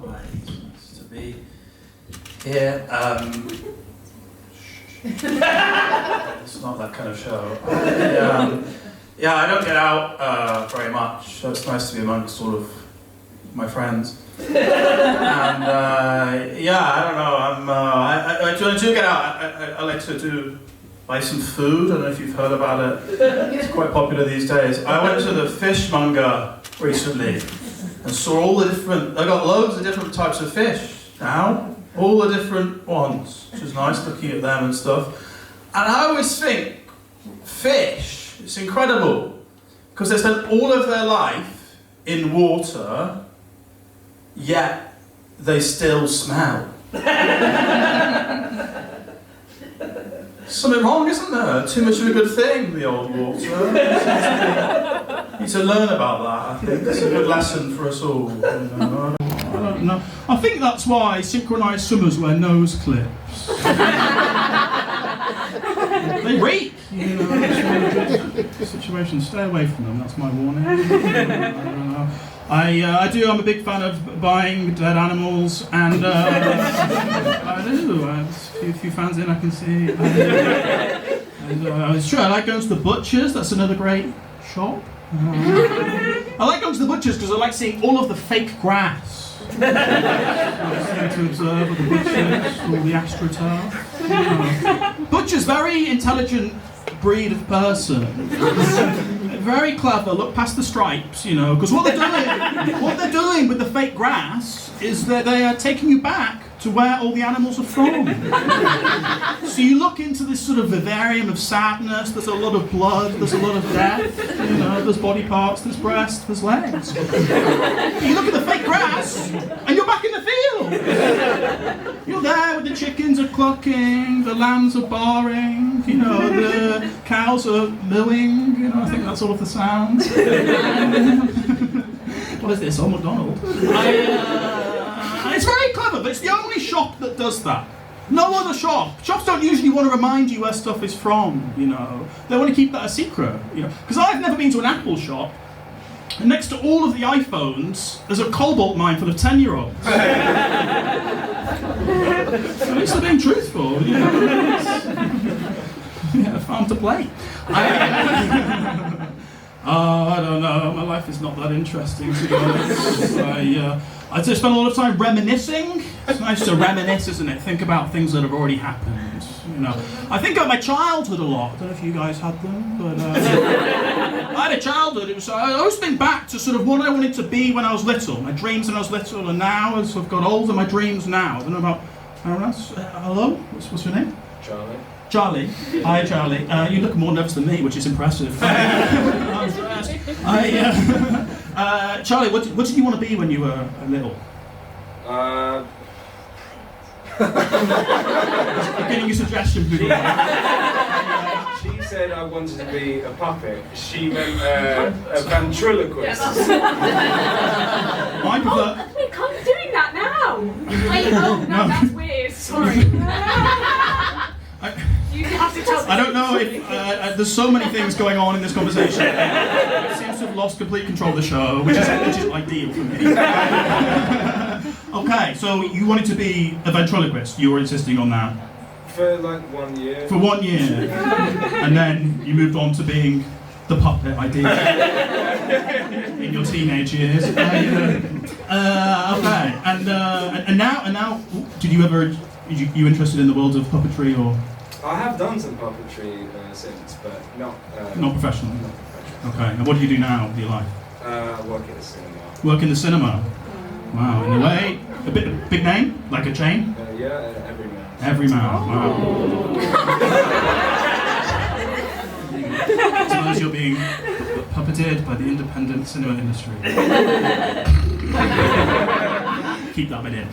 Hi, it's nice to be here. It's not that kind of show. I don't get out very much, so it's nice to be amongst sort of my friends. And I don't know. I do get out. I like to buy some food. I don't know if you've heard about it. It's quite popular these days. I went to the fishmonger recently and saw all the different. I got loads of different types of fish now, all the different ones, which is nice looking at them and stuff. And I always think fish. It's incredible because they spend all of their life in water. Yet they still smell. Something wrong, isn't there? Too much of a good thing, the old water. Need to learn about that. I think it's a good lesson for us all. I don't know. I think that's why synchronised swimmers wear nose clips. They reek. It's a situation. Stay away from them. That's my warning. I don't know. I'm a big fan of buying dead animals, and I do. There's a few fans in, I can see. It's true, I like going to the butchers, that's another great shop. I like going to the butchers because I like seeing all of the fake grass. I like to observe the butchers, all the astroturf. Butchers, very intelligent breed of person. Very clever, look past the stripes, because what they're doing with the fake grass is that they are taking you back to where all the animals are from. So you look into this sort of vivarium of sadness, there's a lot of blood, there's a lot of death, there's body parts, there's breasts, there's legs. You look at the fake grass, and you're back in the field. You're there with the chickens are clucking, the lambs are barring, the cows are mooing, I think that's all of the sounds. What is this, Old MacDonald? It's very clever, but it's the only shop that does that. No other shop. Shops don't usually want to remind you where stuff is from, They want to keep that a secret, Because I've never been to an Apple shop, and next to all of the iPhones, there's a cobalt mine full of 10-year-olds. At least they're being truthful, farm to play. I don't know, my life is not that interesting, to be honest. I just spend a lot of time reminiscing. It's nice to reminisce, isn't it? Think about things that have already happened. I think about my childhood a lot. I don't know if you guys had them, but I had a childhood. I always think back to sort of what I wanted to be when I was little. My dreams when I was little, and now as I've got older, my dreams now. I don't know about. Hello, what's your name? Charlie. Charlie. Hi, Charlie. You look more nervous than me, which is impressive. Charlie, what did you want to be when you were little? I'm getting you suggestions. She said I wanted to be a puppet. She meant a ventriloquist. I prefer... we can't be doing that now. No, that's weird. Sorry. You have to tell me. I don't know if there's so many things going on in this conversation. It seems to have lost complete control of the show, which is ideal for me. Okay, so you wanted to be a ventriloquist. You were insisting on that. For like 1 year. For 1 year, and then you moved on to being the puppet idea in your teenage years. Okay, and now, did you ever? You interested in the world of puppetry or? I have done some puppetry since, but not professional. Not professional. Okay, and what do you do now with your life? Work in the cinema. Work in the cinema. Wow, in a way, a big name, like a chain. Yeah, Everyman. Everyman. Wow. Suppose you're being puppeted by the independent cinema industry. Keep that bit in.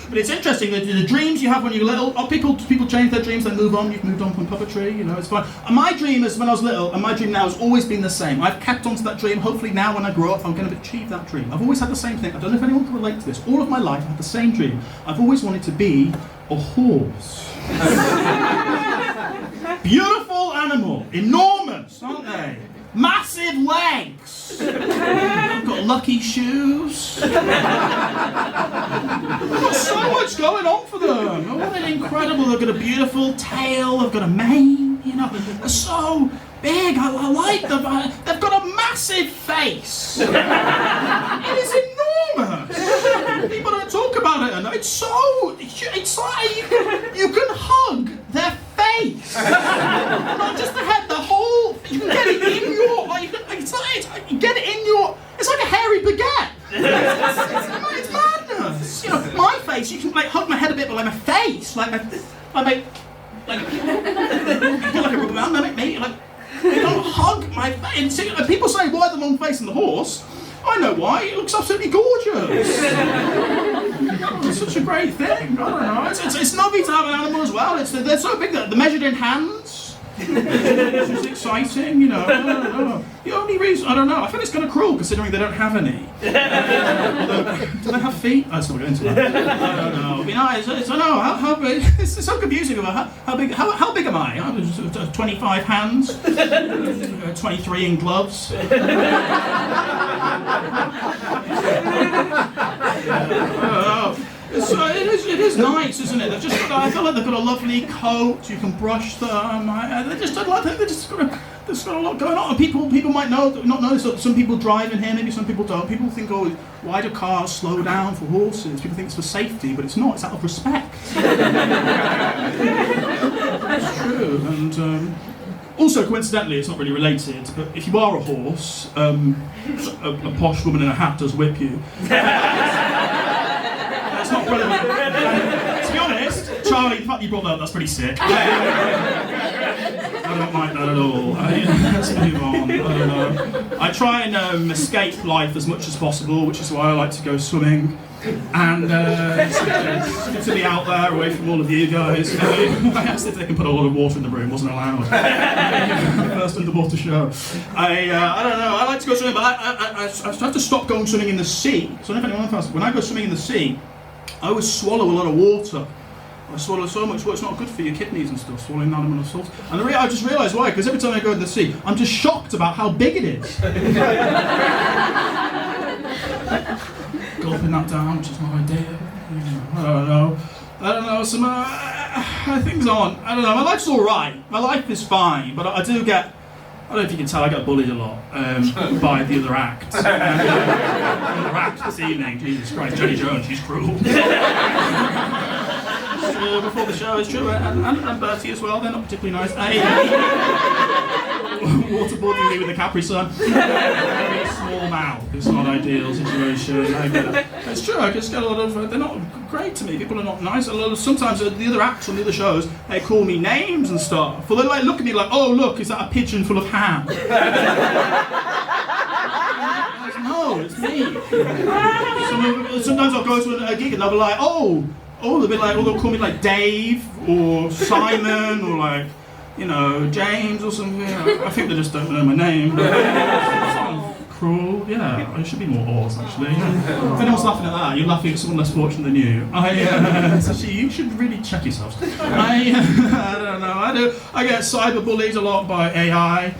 But it's interesting that the dreams you have when you're little. People change their dreams, they move on. You've moved on from puppetry, it's fine. And my dream is when I was little, and my dream now has always been the same. I've kept on to that dream. Hopefully now when I grow up, I'm going to achieve that dream. I've always had the same thing. I don't know if anyone can relate to this. All of my life, I had the same dream. I've always wanted to be a horse. Beautiful animal, enormous, aren't they? Massive legs. boots. I've got lucky shoes. I've got so much going on for them. Oh, they're incredible. They've got a beautiful tail. They've got a mane. You know, they're so big. I like them. They've got a massive face. It is enormous. People don't talk about it, and it's like you can hug their face. Not just the head, the whole. You can get it in your. You get it in your. It's like a hairy baguette. It's madness. You know, my face. You can like hug my head a bit, but like my face, like a rubber band. Maybe like. They don't hug my face. People say, why the long face and the horse? I know why. It looks absolutely gorgeous. It's such a great thing. I don't know. It's lovely to have an animal as well. They're so big that they're measured in hands. It's just exciting, you know. I don't know. The only reason, I don't know. I feel it's kind of cruel considering they don't have any. Do they have feet? Let's not get into that. I don't know. It'd be nice. I don't know. How big? It's so confusing. How big? How big am I? 25 hands. 23 in gloves. I don't know. It is nice, isn't it? I feel like they've got a lovely coat. You can brush them. There's just a lot going on. And people might not notice that some people drive in here. Maybe some people don't. People think, oh, why do cars slow down for horses? People think it's for safety, but it's not. It's out of respect. It's true. And also, coincidentally, it's not really related. But if you are a horse, a posh woman in a hat does whip you. It's not relevant. To be honest, Charlie, the fact you brought that up, that's pretty sick. I don't like that at all. Let's move on. I don't know. I try and escape life as much as possible, which is why I like to go swimming. And it's good to be out there, away from all of you guys. I asked if they can put a lot of water in the room, wasn't allowed. First underwater show. I don't know, I like to go swimming, but I have to stop going swimming in the sea. So I don't know if anyone else, when I go swimming in the sea, I always swallow a lot of water. I swallow so much water, it's not good for your kidneys and stuff, swallowing that amount of salt. And I just realised why, because every time I go in the sea, I'm just shocked about how big it is. Gulping that down, which is not ideal. I don't know, some things on. I don't know, my life's alright. My life is fine, but I don't know if you can tell, I get bullied a lot by the other act. The other act this evening, Jesus Christ, Jenny Jones, she's cruel. Before the show, it's true, and Bertie as well, they're not particularly nice. Waterboarding me with a Capri Sun. Very small mouth, it's not ideal situation. It's true, I just get a lot of, they're not great to me, people are not nice. Sometimes the other acts on the other shows, they call me names and stuff. Or they like look at me like, oh look, is that a pigeon full of ham? No, it's me. Sometimes I'll go to a gig and they'll be like, they'll call me like Dave or Simon or like, you know, James or something. I think they just don't know my name. Cruel, yeah. I should be more horse actually. If anyone's laughing at that, you're laughing at someone less fortunate than you. Actually, you should really check yourselves. I don't know. I get cyberbullied a lot by AI.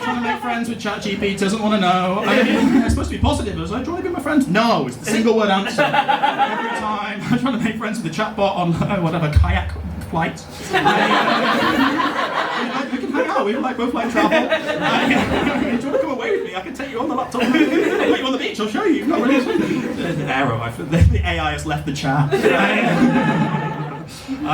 Trying to make friends with ChatGPT, doesn't want to know. It's supposed to be positive. I was like, do you want to be my friend? No, it's the single word answer. Every time. I'm trying to make friends with the chatbot on whatever, kayak flight. We can hang out, we both like travel. Do you want to come away with me? I can take you on the laptop. I'll put you on the beach, I'll show you. No, there's an error, the AI has left the chat. I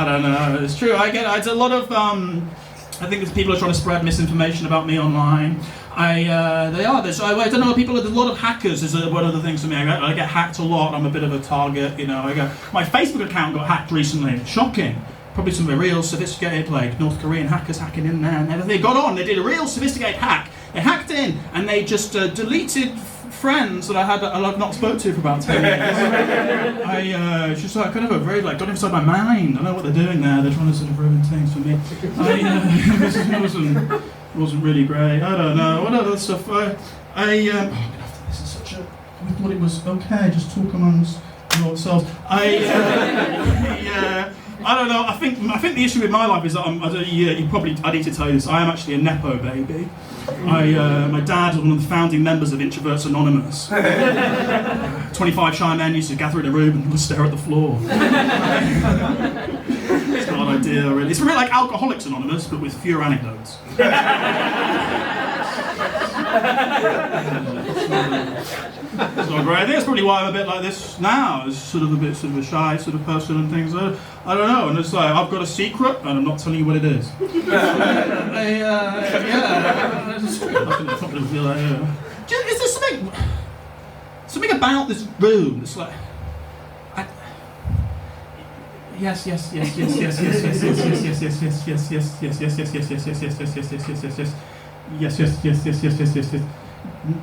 don't know, it's true. It's a lot of, I think there's people are trying to spread misinformation about me online. I don't know, there's a lot of hackers is one of the things for me. I get hacked a lot, I'm a bit of a target, you know. My Facebook account got hacked recently, shocking. Probably some real sophisticated, like North Korean hackers hacking in there and everything. They got on, they did a real sophisticated hack. They hacked in and they just deleted friends that I've not spoke to for about 10 years. Just like kind of got inside my mind. I know what they're doing there. They're trying to sort of ruin things for me. It wasn't really great. I don't know. What other stuff? This is such a. We thought it was okay. Just talk amongst yourselves. I don't know. I think the issue with my life is that I need to tell you this. I am actually a nepo baby. My dad was one of the founding members of Introverts Anonymous. 25 shy men used to gather in a room and stare at the floor. It's not ideal, really. It's a bit like Alcoholics Anonymous, but with fewer anecdotes. It's not great. I think that's probably why I'm a bit like this now. As sort of a shy sort of person and things. I don't know. And it's like I've got a secret, and I'm not telling you what it is. It's not going to feel like. Is there something about this room that's like? Yes.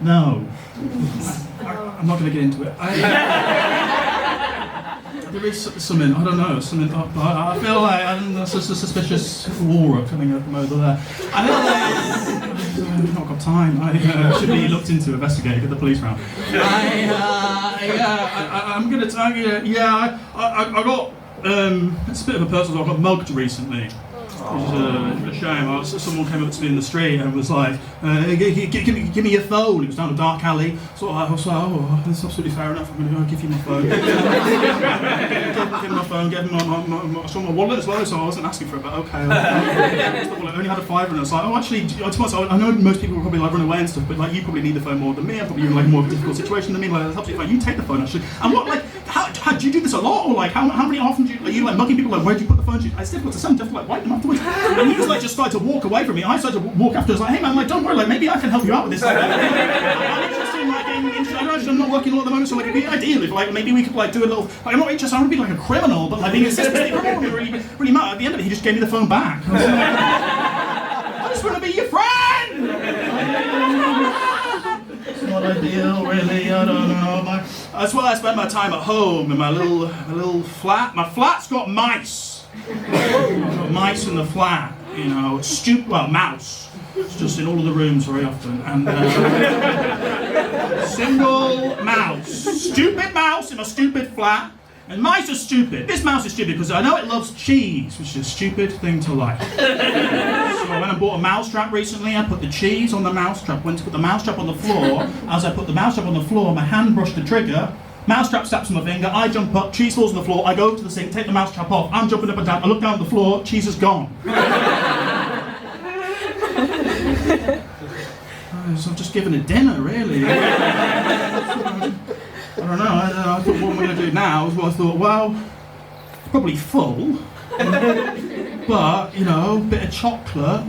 No. I'm not going to get into it. There is something, I don't know, something. I feel like there's a suspicious aura coming up from over there. I feel like I've not got time. I should be looked into, investigated, get the police round. I'm going to tell you, I got, it's a bit of a personal, I got mugged recently. Which is a shame. Someone came up to me in the street and was like, give me your phone. It was down a dark alley. So I was like, oh, that's absolutely fair enough. I'm going to go give you my phone. Give him my phone, gave him my wallet as well, so I wasn't asking for it, but okay. I only had a $5 and I was like, oh, actually, I know most people will probably like run away and stuff, but like you probably need the phone more than me. I'm probably in like more of a difficult situation than me. Like, that's absolutely fine. You take the phone, actually. And what, like, how do you do this a lot? Or like, how many often are you like mugging people? Like, where do you put the phone? It's difficult to send, just like wipe them afterwards. And he was like, just started to walk away from me. I started to walk after. I was like, hey man, like, don't worry, like, maybe I can help you out with this. Like, I'm interested in, like, I'm not working a lot at the moment, so like, it'd be ideal if, like, maybe we could, like, do a little, like, I'm not interested, I want to be like a criminal, but like, being a assistant criminal would really matter. At the end of it, he just gave me the phone back. I was like, I just want to be your friend! It's not ideal, really, I don't know. That's why I spend my time at home in my little flat. My flat's got mice. Got mice in the flat, you know, mouse. It's just in all of the rooms very often. And single mouse. Stupid mouse in a stupid flat. And mice are stupid. This mouse is stupid because I know it loves cheese, which is a stupid thing to like. So I went and bought a mousetrap recently. I put the cheese on the mousetrap. Went to put the mousetrap on the floor. As I put the mousetrap on the floor, my hand brushed the trigger. Mousetrap snaps on my finger, I jump up, cheese falls on the floor, I go to the sink, take the mousetrap off, I'm jumping up and down, I look down at the floor, cheese is gone. So I've just given a dinner, really. I don't know, I thought what am I going to do now? I thought, well, probably full, but, you know, bit of chocolate,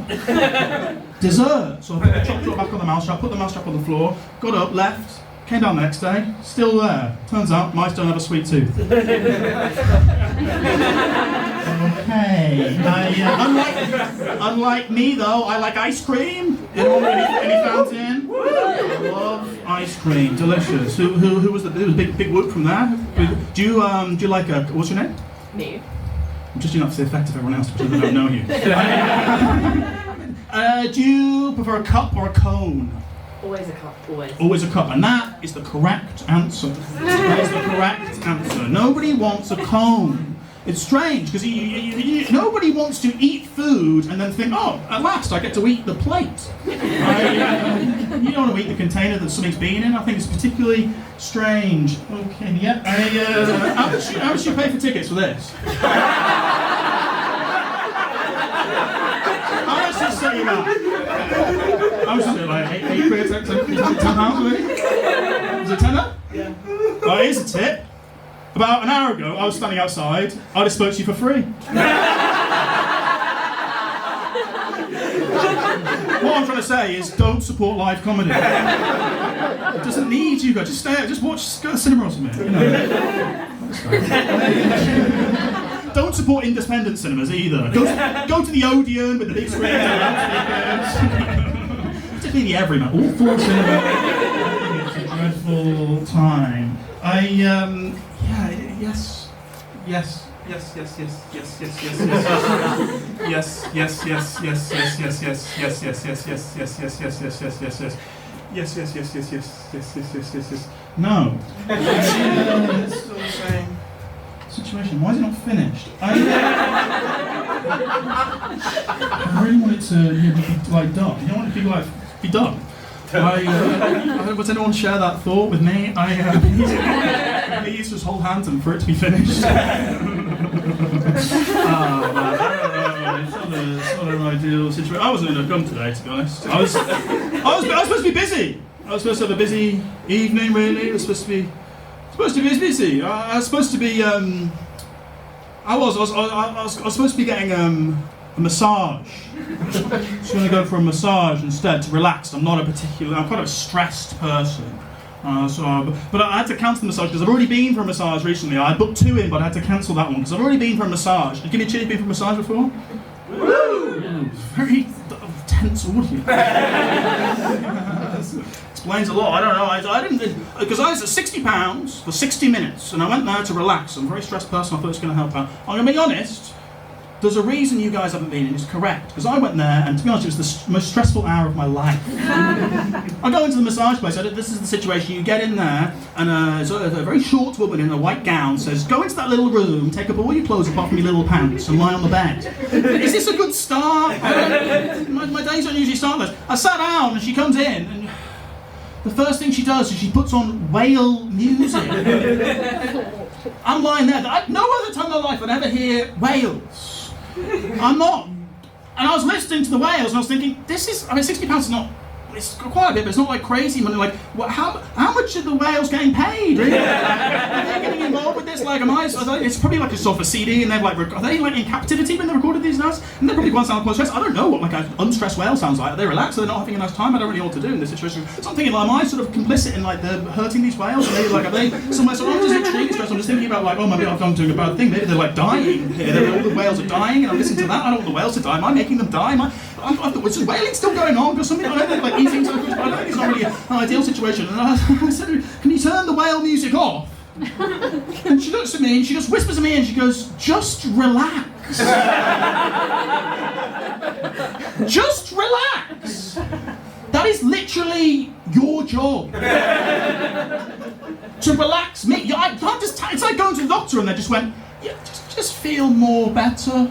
dessert. So I put the chocolate back on the mousetrap, put the mousetrap on the floor, got up, left, came down the next day, still there. Turns out mice don't have a sweet tooth. Okay. Unlike me though, I like ice cream. Anyone want any fountain? I love ice cream, delicious. Who was that? There was a big whoop from there. Do you like what's your name? Me. I'm just doing that for the effect of everyone else because they don't know you. Do you prefer a cup or a cone? Always a cup, always. Always a cup, and that is the correct answer. That is the correct answer. Nobody wants a cone. It's strange, because nobody wants to eat food and then think, oh, at last I get to eat the plate. You don't want to eat the container that something's been in. I think it's particularly strange. Okay, yeah. How much do you pay for tickets for this? How much does it say that? How much is it, like 8 quid, 10 pounds, maybe? Is it tenner? Yeah. Oh, here's a tip. About an hour ago, I was standing outside, I'd have spoke to you for free. What I'm trying to say is, don't support live comedy. It doesn't need you guys, just stay out, just watch, just go to the cinema or something, you know. Don't support independent cinemas either. Go to the Odeon with the big screen and loudspeakers. Particularly the Everyman, all 4 cinemas. It's a dreadful time. No. It's still the same. So situation? Why is it not finished? I really want it to be like done. You don't want it to be like be done. Does anyone share that thought with me? Please just hold hands and for it to be finished. It's not an ideal situation. I wasn't in a gum today, to be honest. I was supposed to be busy. I was supposed to have a busy evening, really. I was supposed to be busy. I was supposed to be. I was supposed to be getting a massage. I'm just going to go for a massage instead to relax. I'm quite a stressed person. But I had to cancel the massage because I've already been for a massage recently. I booked 2 in, but I had to cancel that one because I've already been for a massage. Did you give me a cheer been for a massage before? Woo! Very tense audience. Explains a lot. I don't know. I didn't because I was at £60 for 60 minutes, and I went there to relax. I'm a very stressed person. I thought it was going to help out. I'm going to be honest. There's a reason you guys haven't been, and it's correct. Because I went there, and to be honest, it was the most stressful hour of my life. I go into the massage place. This is the situation. You get in there, and a very short woman in a white gown says, "Go into that little room, take up all your clothes apart from your little pants, and lie on the bed." Is this a good start? My days don't usually start like this. I sat down, and she comes in, and the first thing she does is she puts on whale music. I'm lying there. No other time in my life I'd ever hear whales. I'm not. And I was listening to the whales and I was thinking, £60 is not, it's quite a bit, but it's not like crazy money. Like, how much are the whales getting paid? Really? Are they getting involved with this? Like, it's probably like a sort of a CD and they're like, are they like in captivity when they recorded these notes? And they probably want to sound quite stressed. I don't know what like an unstressed whale sounds like. Are they relaxed? Are they not having a nice time? I don't really know what to do in this situation. So I'm thinking, like, am I sort of complicit in like the hurting these whales? Are they somewhere? So I'm just extremely stressed. I'm just thinking about like, oh, maybe I'm doing a bad thing. Maybe they're like dying here. All the whales are dying, and I'm listening to that. I don't want the whales to die. Am I making them die? Is whaling still going on? Because something like eating so good. I don't think it's not really an ideal situation. And I said, "Can you turn the whale music off?" And she looks at me and she just whispers at me and she goes, "Just relax." Just relax. That is literally your job. To relax me. I can't just. It's like going to the doctor and they just went, "Yeah, just feel more better."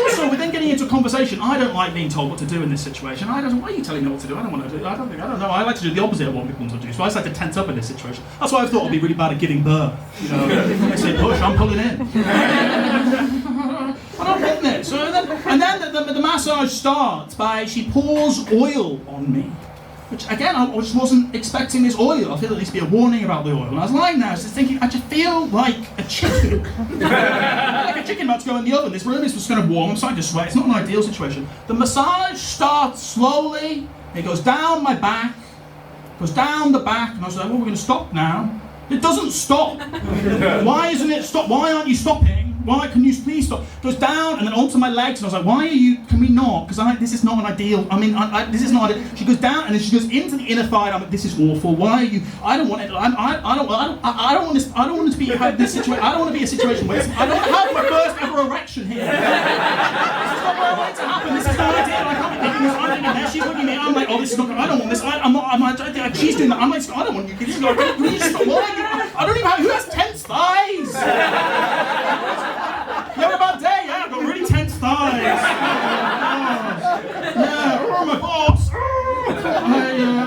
Also, we're then getting into a conversation. I don't like being told what to do in this situation. Why are you telling me what to do? I don't want to do. I don't know. I like to do the opposite of what people want to do. So I just like to tense up in this situation. That's why I thought I'd be really bad at giving birth. You know, they say push, I'm pulling in. I don't want this. So then the massage starts by she pours oil on me. Which again, I just wasn't expecting this oil. I feel at least be a warning about the oil. And I was lying there, I was just thinking, I just feel like a chicken. Like a chicken about to go in the oven. This room is just kind of warm, I'm starting to sweat. It's not an ideal situation. The massage starts slowly. It goes down my back, goes down the back, and I was like, well, we're going to stop now. It doesn't stop. Why isn't it stop? Why aren't you stopping? Why can you please stop? It goes down and then onto my legs, and I was like, why are you? Can we not? Because this is not an ideal. This is not. She goes down and then she goes into the inner thigh. And I'm like, this is awful. Why are you? I don't want it. I don't want this. I don't want to be have this situation. I don't want to be a situation where I don't have my first ever erection here. This is not what I want it to happen. This is not ideal. I can't be thinking this. I'm thinking that. She's looking at me. I'm like, oh, this is not. I don't want this. I'm not. She's doing that. I'm like, I don't want you. This is not. Can you just stop? Why? I don't even have. Who has tense thighs? You have a bad day? Yeah, I've got really tense thighs. Oh my boss. I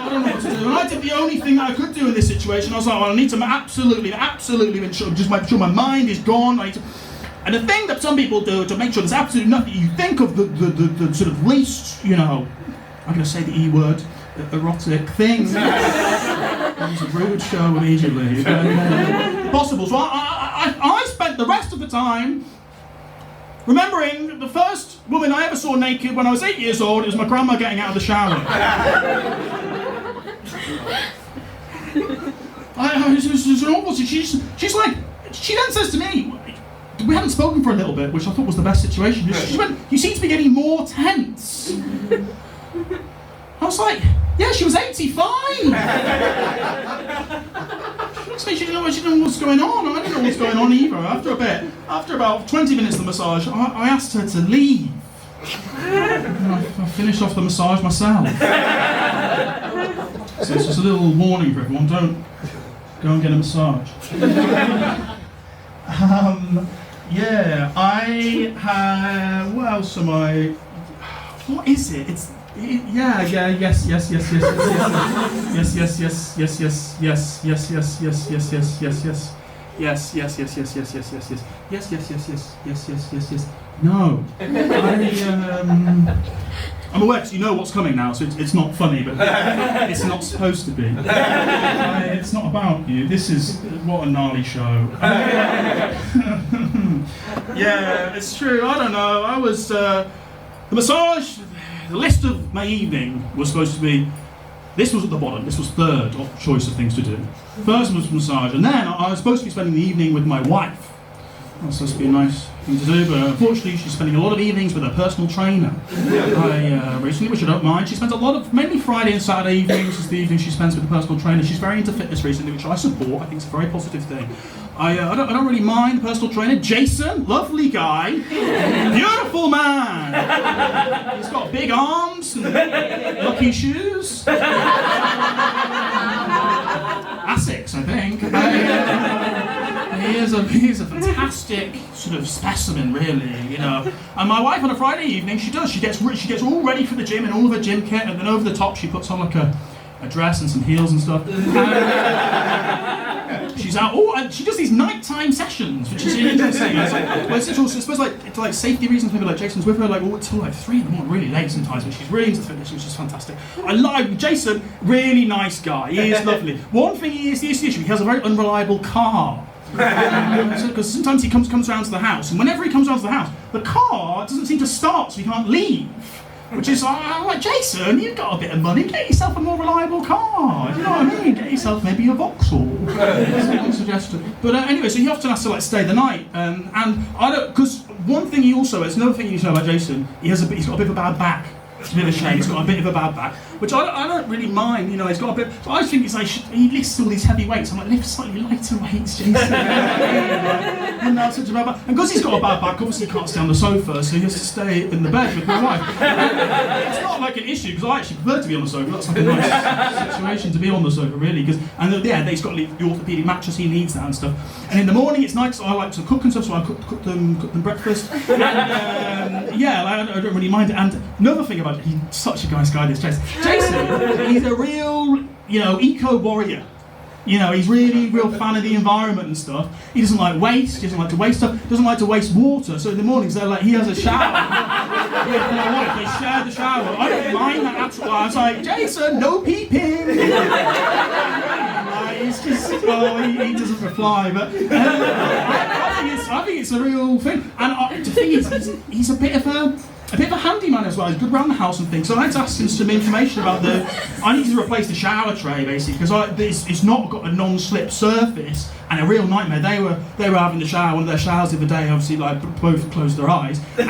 don't know what to do. And I did the only thing that I could do in this situation. I was like, well, I need to absolutely ensure, just make sure my mind is gone. And the thing that some people do to make sure there's absolutely nothing, you think of the sort of least, I'm going to say the E word, erotic thing. It was a rude show immediately. Possible. So I spent the rest of the time remembering the first woman I ever saw naked when I was 8 years old. It was my grandma getting out of the shower. It was awful. She's like, she then says to me, we hadn't spoken for a little bit, which I thought was the best situation. She went, you seem to be getting more tense. I was like, yeah, she was 85. She didn't know what's going on. I didn't know what's going on either. After about 20 minutes of the massage, I asked her to leave. I finished off the massage myself. So it's just a little warning for everyone. Go and get a massage. Yeah, I have. What else am I? What is it? Yeah, yes, yes, yes, yes, yes, yes, yes, yes, yes, yes, yes, yes, yes, yes, yes, yes, yes. Yes, yes, yes, yes, yes, yes, yes, yes, yes, yes, yes, yes, yes, yes, yes, yes. No, I'm aware because you know what's coming now, so it's not funny, but it's not supposed to be. It's not about you. This is what a gnarly show. Yeah, it's true. I don't know. I was the massage. The list of my evening was supposed to be. This was at the bottom. This was third of choice of things to do. First was massage, and then I was supposed to be spending the evening with my wife. That's supposed to be a nice thing to do, but unfortunately she's spending a lot of evenings with her personal trainer. Recently, which I don't mind. She spends mainly Friday and Saturday evenings is the evening she spends with the personal trainer. She's very into fitness recently, which I support. I think it's a very positive thing. I don't really mind the personal trainer. Jason, lovely guy, beautiful man. He's got big arms and lucky shoes. Asics, I think. He's a fantastic sort of specimen, really, you know. And my wife on a Friday evening, she gets all ready for the gym in all of her gym kit, and then over the top she puts on like a dress and some heels and stuff. She's out. And she does these nighttime sessions, which is interesting. It's supposed like safety reasons. Maybe like Jason's with her until like 3 in the morning, really late sometimes. But she's really into fitness, which is fantastic. I like Jason. Really nice guy. He is lovely. One thing the issue. He has a very unreliable car. Because sometimes he comes around to the house, and whenever he comes around to the house, the car doesn't seem to start, so he can't leave. Which is, I'm like, Jason, you've got a bit of money, get yourself a more reliable car. You know what I mean? Get yourself maybe a Vauxhall. That's one suggestion. But anyway, so he often has to like stay the night, and I don't, because one thing he also has, another thing you need to know about Jason, he's got a bit of a bad back. It's a bit of a shame. He's got a bit of a bad back, which I don't really mind. You know, he's got a bit. But I think it's like he lifts all these heavy weights. I'm like, lift slightly lighter weights, Jason. And that's such a bad back. And because he's got a bad back, obviously he can't stay on the sofa, so he has to stay in the bed with my wife. It's not like an issue because I actually prefer to be on the sofa. That's like a nice situation to be on the sofa, really. He's got the orthopedic mattress. He needs that and stuff. And in the morning, it's nice. I like to cook and stuff, so I cook them breakfast. And I don't really mind it. And another thing about he's such a nice guy, this Jason. He's a real, eco warrior. You know, he's really real fan of the environment and stuff. He doesn't like waste, he doesn't like to waste stuff, doesn't like to waste water. So in the mornings, he has a shower. With my wife, they share the shower. I don't mind that at all. I was like, Jason, no peeping. He's just, he doesn't reply, but I think it's a real thing. And the thing is, he's a bit of a handyman as well. He's good around the house and things. So I had to ask him some information about I need to replace the shower tray basically because it's not got a non-slip surface and a real nightmare. They were having the shower, one of their showers the other day. Obviously, like both closed their eyes, and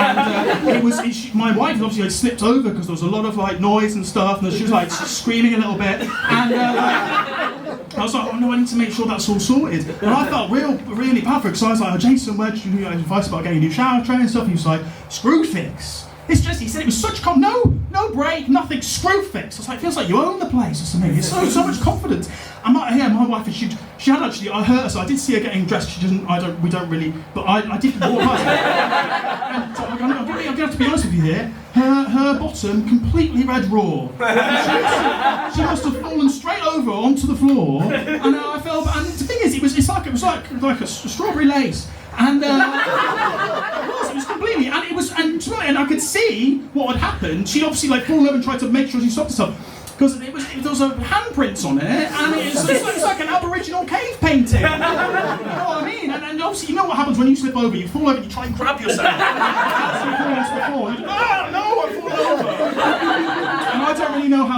my wife obviously had slipped over because there was a lot of like noise and stuff, and she was like screaming a little bit, and I was like, oh no, I need to make sure that's all sorted. And I felt really bad for it because I was like, oh, Jason, where did you get advice about getting a new shower tray and stuff? He was like, screw fix. It's just, he said it was such no break, nothing, screw fix. I was like, it feels like you own the place or something. It's so much confidence. And my wife, she had actually, I heard her, so I did see her getting dressed. We don't really, but I did walk past her. And I'm going to have to be honest with you here. Her bottom completely red raw. She must have fallen straight over onto the floor. And I felt, and the thing is, it was like a strawberry lace. And it was completely, and I could see what had happened. She obviously fallen over and tried to make sure she stopped herself because there was handprints on it, and it's like an Aboriginal cave painting. You know what I mean? And obviously, you know what happens when you slip over? You fall over and you try and grab yourself. As you fall into the floor. No, I've fallen over. And I don't really know how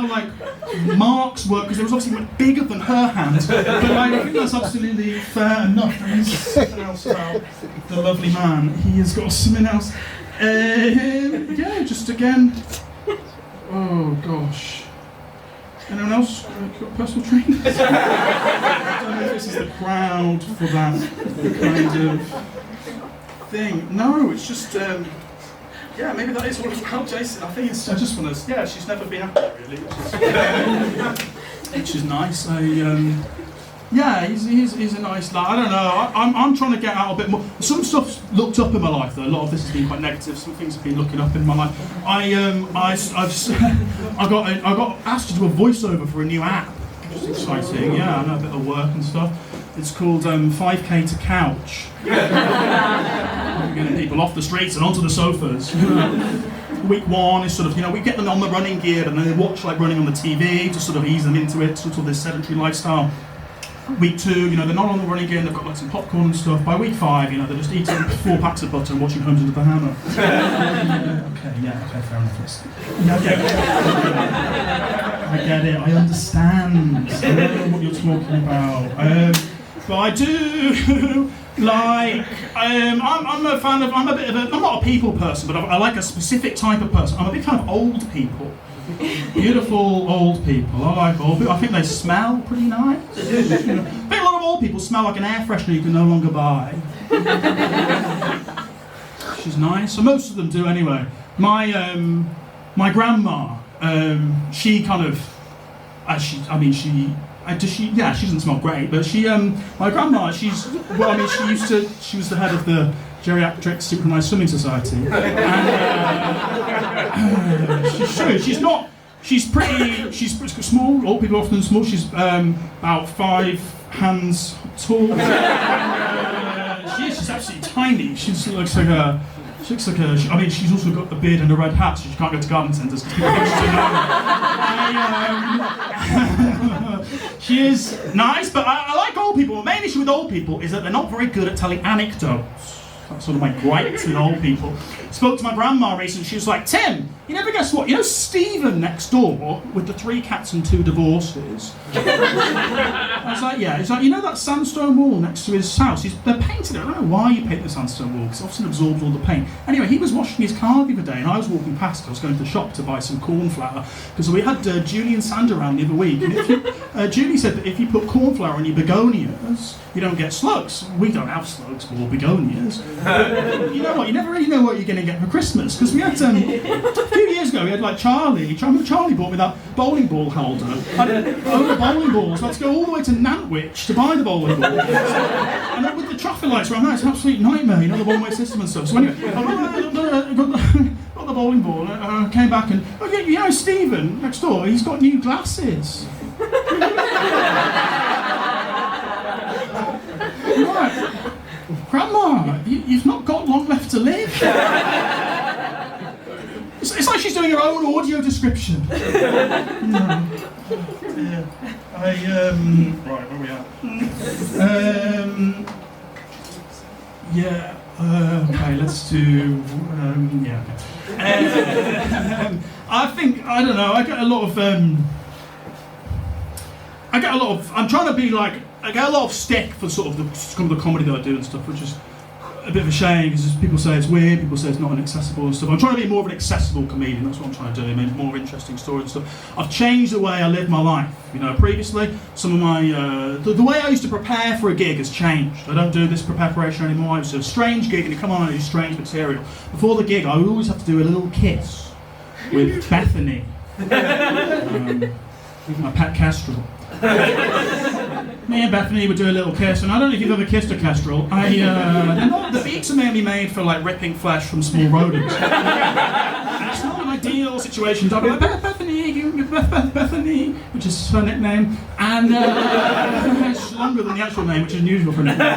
marks work because it was obviously much bigger than her hand. But I think that's absolutely fair enough. And there's something else about the lovely man. He has got something else. Just again. Oh gosh. Anyone else got personal trainers? I don't know if this is the crowd for that kind of thing. No, it's just. Maybe that is what it's about, Jason. I think it's. I just want to. She's never been happy really, which is nice. Yeah, he's a nice lad. I don't know. I'm trying to get out a bit more. Some stuff's looked up in my life though. A lot of this has been quite negative. Some things have been looking up in my life. I got asked to do a voiceover for a new app. Which is exciting. Yeah, I know a bit of work and stuff. It's called 5K to Couch. Getting people off the streets and onto the sofas. Week 1 is sort of, we get them on the running gear and then they watch like running on the TV to sort of ease them into it, sort of this sedentary lifestyle. Week 2, they're not on the running gear and they've got like some popcorn and stuff. By week 5, they're just eating 4 packs of butter and watching Homes of the Bahama. Okay, fair enough. I get it, I understand. I know what you're talking about. But I do like, I'm a fan of, I'm not a people person, but I like a specific type of person. I'm a big fan of old people. Beautiful old people. I like old people. I think they smell pretty nice. I think a lot of old people smell like an air freshener you can no longer buy. Which is nice. So most of them do anyway. My grandma, she kind of, she doesn't smell great, but my grandma, she was the head of the Geriatric Synchronized Swimming Society. And she's pretty small, old people are often small, she's about 5 hands tall. She's absolutely tiny, she's also got a beard and a red hat, so she can't go to garden centres because people think she's enormous. She is nice, but I like old people. The main issue with old people is that they're not very good at telling anecdotes. That's sort of my gripes with old people. Spoke to my grandma recently, she was like, Tim, you never guess what? Stephen next door with the 3 cats and 2 divorces? I was like, yeah. He's like, that sandstone wall next to his house? They're painted it. I don't know why you paint the sandstone wall, because it often absorbs all the paint. Anyway, he was washing his car the other day, and I was walking past. I was going to the shop to buy some corn flour, because we had Julie and Sand around the other week. And Julie said that if you put corn flour on your begonias, you don't get slugs. We don't have slugs or begonias. You know what? You never really know what you're going to get for Christmas, because we had a few years ago we had like Charlie bought me that bowling ball holder. I own the bowling balls. Let's go all the way to Nantwich to buy the bowling balls. And then with the traffic lights around that, it's an absolute nightmare. The one-way system and stuff. So anyway, I got the bowling ball. And I came back and Stephen next door. He's got new glasses. Right. Grandma, you've not got long left to live. It's like she's doing her own audio description. Yeah. Right, where are we at? Okay, let's do, I don't know, I get a lot of stick for some of the comedy that I do and stuff, which is a bit of a shame, because people say it's weird, people say it's not inaccessible and stuff. I'm trying to be more of an accessible comedian, that's what I'm trying to do, make more interesting stories and stuff. I've changed the way I live my life. Previously, some of my, the way I used to prepare for a gig has changed. I don't do this preparation anymore. It was a strange gig, and you come on and do strange material. Before the gig, I would always have to do a little kiss with Bethany, my pet kestrel. Me and Bethany would do a little kiss, and I don't know if you've ever kissed a kestrel. The beaks are mainly made for like ripping flesh from small rodents. And it's not an ideal situation. I'd be like, Bethany, which is her nickname, and it's longer than the actual name, which is unusual for a nickname.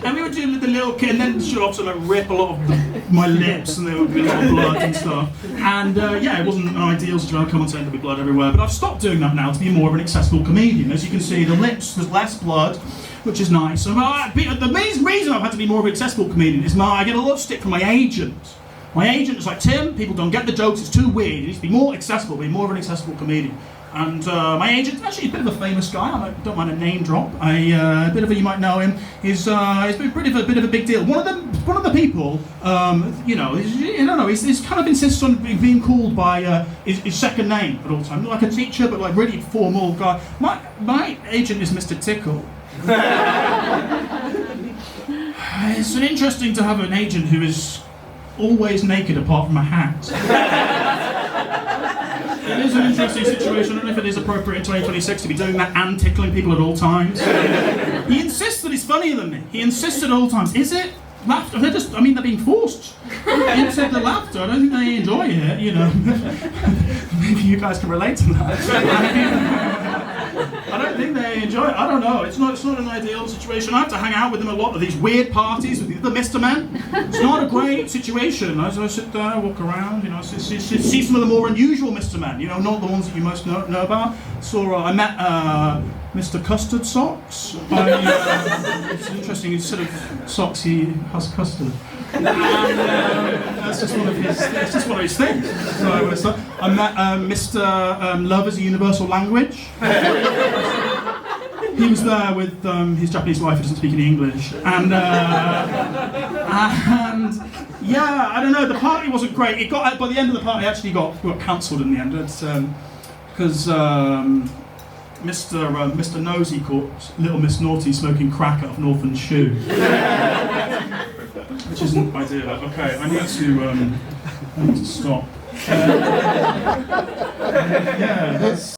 And we would do the little kiss, and then she'd also like rip a lot of my lips, and there would be a lot of blood and stuff. And it wasn't an ideal situation. I'd come on saying there'd be blood everywhere, but I've stopped doing that now to be more of an accessible comedian. As you can see, the lips, there's less blood, which is nice. So the main reason I've had to be more of an accessible comedian is I get a lot of stick from my agent. My agent is like, Tim, people don't get the jokes, it's too weird, you need to be more accessible, be more of an accessible comedian. And my agent, actually a bit of a famous guy, I don't mind a name drop, a bit of a, you might know him, he's been a bit of a big deal. One of the people, he's kind of insists on being called by his second name at all times, like a teacher, but like really formal guy. My agent is Mr. Tickle. It's interesting to have an agent who is always naked apart from a hat. It is an interesting situation. I don't know if it is appropriate in 2026 to be doing that and tickling people at all times. He insists that he's funnier than me. He insists at all times. Is it? Laughter? They're being forced into the laughter. I don't think they enjoy it, you know. Maybe you guys can relate to that. I don't think they enjoy it. I don't know. It's not an ideal situation. I have to hang out with them a lot at these weird parties with the other Mr. Men. It's not a great situation. I sit there, walk around, you know, see some of the more unusual Mr. Men, you know, not the ones that you most know about. I met Mr. Custard Socks. It's interesting, his sort of socks, he has custard. And that's just one of his things. So I met Mr. Love as a Universal Language. He was there with his Japanese wife who doesn't speak any English. And yeah, I don't know, the party wasn't great. By the end of the party, it actually got cancelled in the end. It's because Mr. Nosy caught Little Miss Naughty smoking crack out of Northern shoe. Which isn't ideal. Okay, I need to stop. Yeah, that's